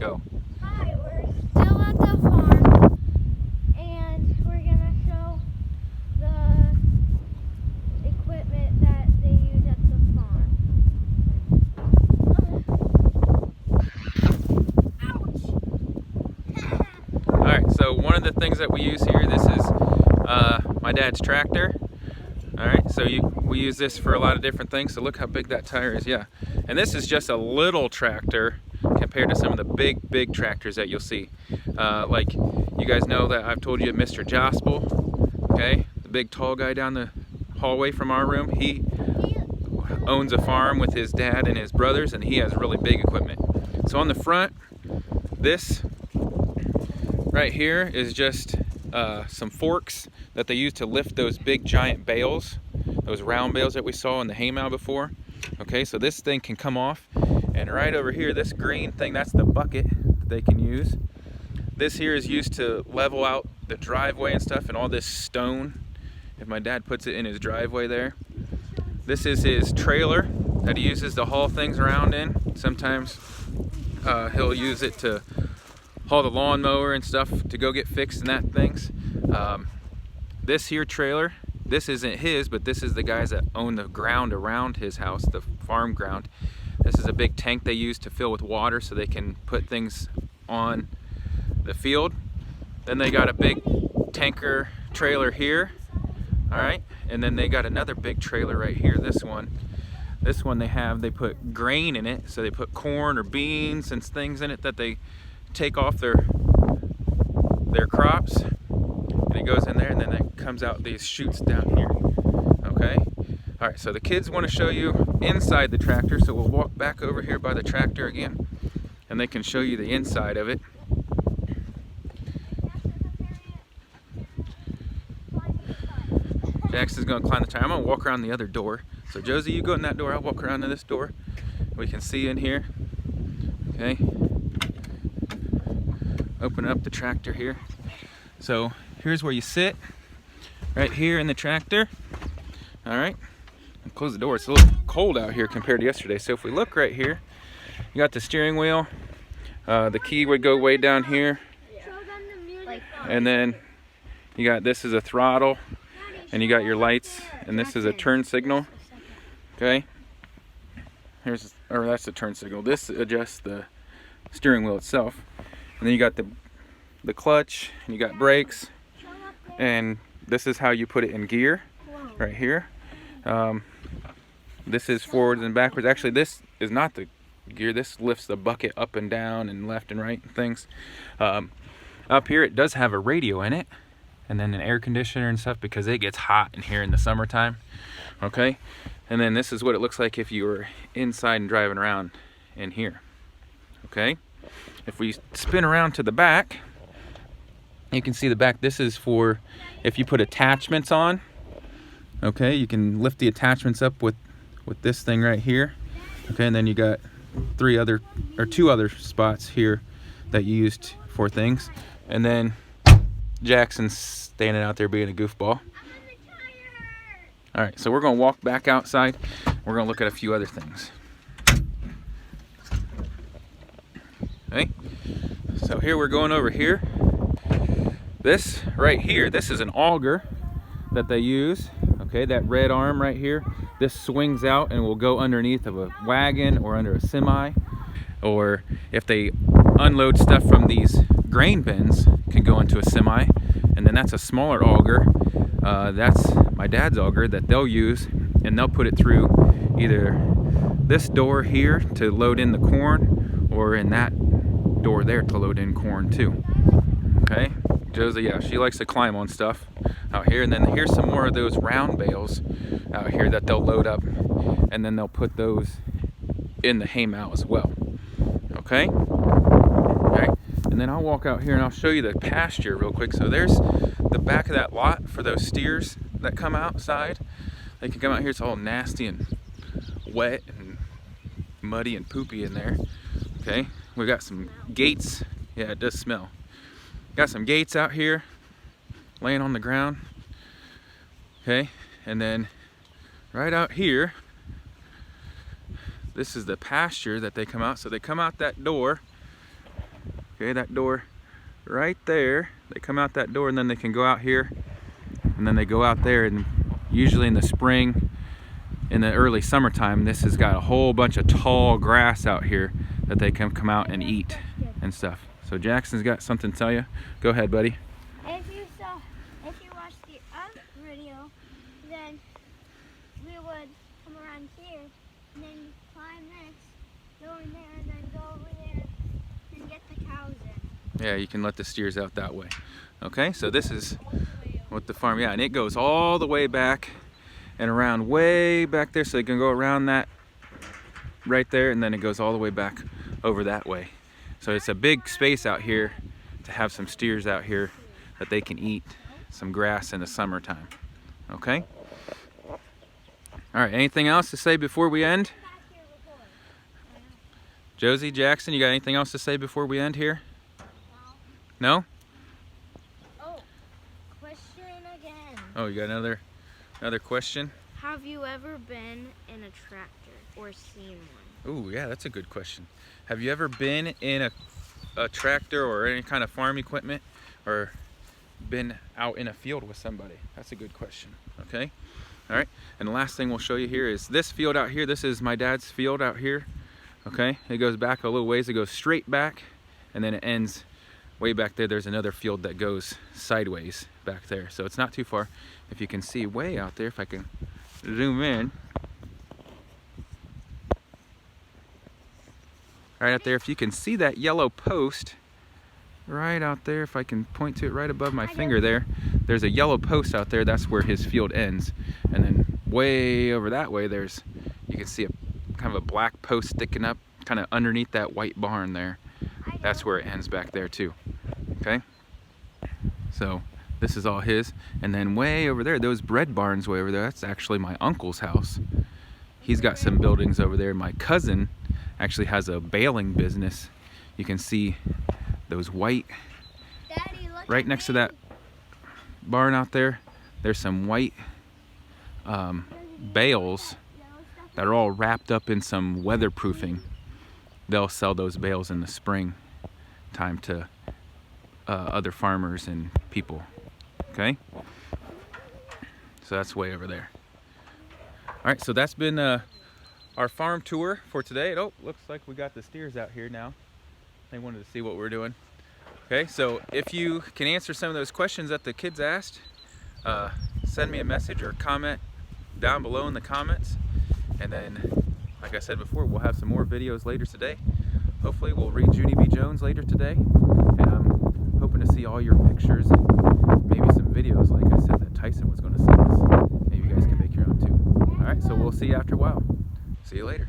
Go. Hi, we're still at the farm, and we're gonna show the equipment that they use at the farm. Ouch! Alright, so one of the things that we use here, this is my dad's tractor. Alright, so we use this for a lot of different things. So look how big that tire is, yeah. And this is just a little tractor compared to some of the big tractors that you'll see. Like, you guys know that I've told you Mr. Jospel, okay? The big tall guy down the hallway from our room. He owns a farm with his dad and his brothers, and he has really big equipment. So on the front, this right here is just some forks that they use to lift those big giant bales, those round bales that we saw in the haymow before. Okay, so this thing can come off, and right over here, this green thing, that's the bucket that they can use. This here is used to level out the driveway and stuff, and all this stone, if my dad puts it in his driveway there. This is his trailer that he uses to haul things around in. Sometimes he'll use it to haul the lawnmower and stuff to go get fixed and that things. This here trailer, this isn't his, but this is the guys that own the ground around his house, the farm ground. This is a big tank they use to fill with water so they can put things on the field. Then they got a big tanker trailer here, all right? And then they got another big trailer right here, this one. This one they put grain in it, so they put corn or beans and things in it that they take off their crops, and it goes in there, and then it comes out these chutes down here. Okay, all right, so the kids want to show you inside the tractor, so we'll walk back over here by the tractor again, and they can show you the inside of it. Jackson's gonna climb the tire. I'm gonna walk around the other door. So Josie, you go in that door, I'll walk around to this door. We can see in here. Okay, open up the tractor here. So here's where you sit, right here in the tractor. All right, and close the door. It's a little cold out here compared to yesterday. So if we look right here, you got the steering wheel. The key would go way down here. And then you got, this is a throttle, and you got your lights, and this is a turn signal. Okay, that's the turn signal. This adjusts the steering wheel itself. And then you got the clutch, and you got brakes, and this is how you put it in gear, right here. This is forwards and backwards. Actually, this is not the gear. This lifts the bucket up and down and left and right and things. Up here, it does have a radio in it, and then an air conditioner and stuff, because it gets hot in here in the summertime. Okay, and then this is what it looks like if you were inside and driving around in here. Okay, if we spin around to the back, you can see the back. This is for if you put attachments on. Okay, you can lift the attachments up with this thing right here. Okay, and then you got two other spots here that you used for things. And then Jackson's standing out there being a goofball. All right, so we're gonna walk back outside. We're gonna look at a few other things. Okay, so here we're going over here. This right here, this is an auger that they use. Okay, that red arm right here, this swings out and will go underneath of a wagon or under a semi, or if they unload stuff from these grain bins, can go into a semi. And then that's a smaller auger. That's my dad's auger that they'll use, and they'll put it through either this door here to load in the corn, or in that door there to load in corn too. Okay, Josie, yeah, she likes to climb on stuff out here. And then here's some more of those round bales out here that they'll load up, and then they'll put those in the haymow as well. Okay, okay, and then I'll walk out here and I'll show you the pasture real quick. So there's the back of that lot for those steers that come outside. They can come out here. It's all nasty and wet and muddy and poopy in there. Okay, we got some gates. Yeah, it does smell. Got some gates out here laying on the ground. Okay, and then right out here, this is the pasture that they come out. So they come out that door, Okay, that door right there. They come out that door and then they can go out here and then they go out there, and usually in the spring, in the early summertime, this has got a whole bunch of tall grass out here that they can come out and eat and stuff. So Jackson's got something to tell you. Go ahead, buddy. If you watched the other video, then we would come around here and then climb this, go in there, and then go over there and get the cows in. Yeah, you can let the steers out that way. Okay, so this is what the farm, yeah, and it goes all the way back and around way back there, so they can go around that right there, and then it goes all the way back over that way. So it's a big space out here to have some steers out here that they can eat some grass in the summertime. Okay? All right, anything else to say before we end? Josie, Jackson, you got anything else to say before we end here? No? Oh, question again. Oh, you got another question? Have you ever been in a tractor or seen one? Ooh, yeah, that's a good question. Have you ever been in a tractor or any kind of farm equipment, or been out in a field with somebody? That's a good question. Okay? All right, and the last thing we'll show you here is this field out here. This is my dad's field out here. Okay, it goes back a little ways. It goes straight back, and then it ends way back there. There's another field that goes sideways back there, so it's not too far. If you can see way out there, if I can zoom in, right out there, if you can see that yellow post right out there, if I can point to it right above my finger there, there's a yellow post out there. That's where his field ends. And then way over that way, you can see a kind of a black post sticking up kind of underneath that white barn there. That's where it ends back there too. Okay, so this is all his. And then way over there, those bread barns way over there, that's actually my uncle's house. He's got some buildings over there. My cousin actually has a baling business. You can see those white, Daddy, look right at next to me. that barn out there, there's some white bales that are all wrapped up in some weatherproofing. They'll sell those bales in the spring time to other farmers and people. Okay, so that's way over there. All right, so that's been our farm tour for today. Oh, looks like we got the steers out here now. They wanted to see what we're doing. Okay, so if you can answer some of those questions that the kids asked, send me a message or comment down below in the comments. And then, like I said before, we'll have some more videos later today. Hopefully we'll read Junie B. Jones later today. And I'm hoping to see all your pictures and maybe some videos, like I said, that Tyson was going to send us. Maybe you guys can make your own too. All right, so we'll see you after a while. See you later.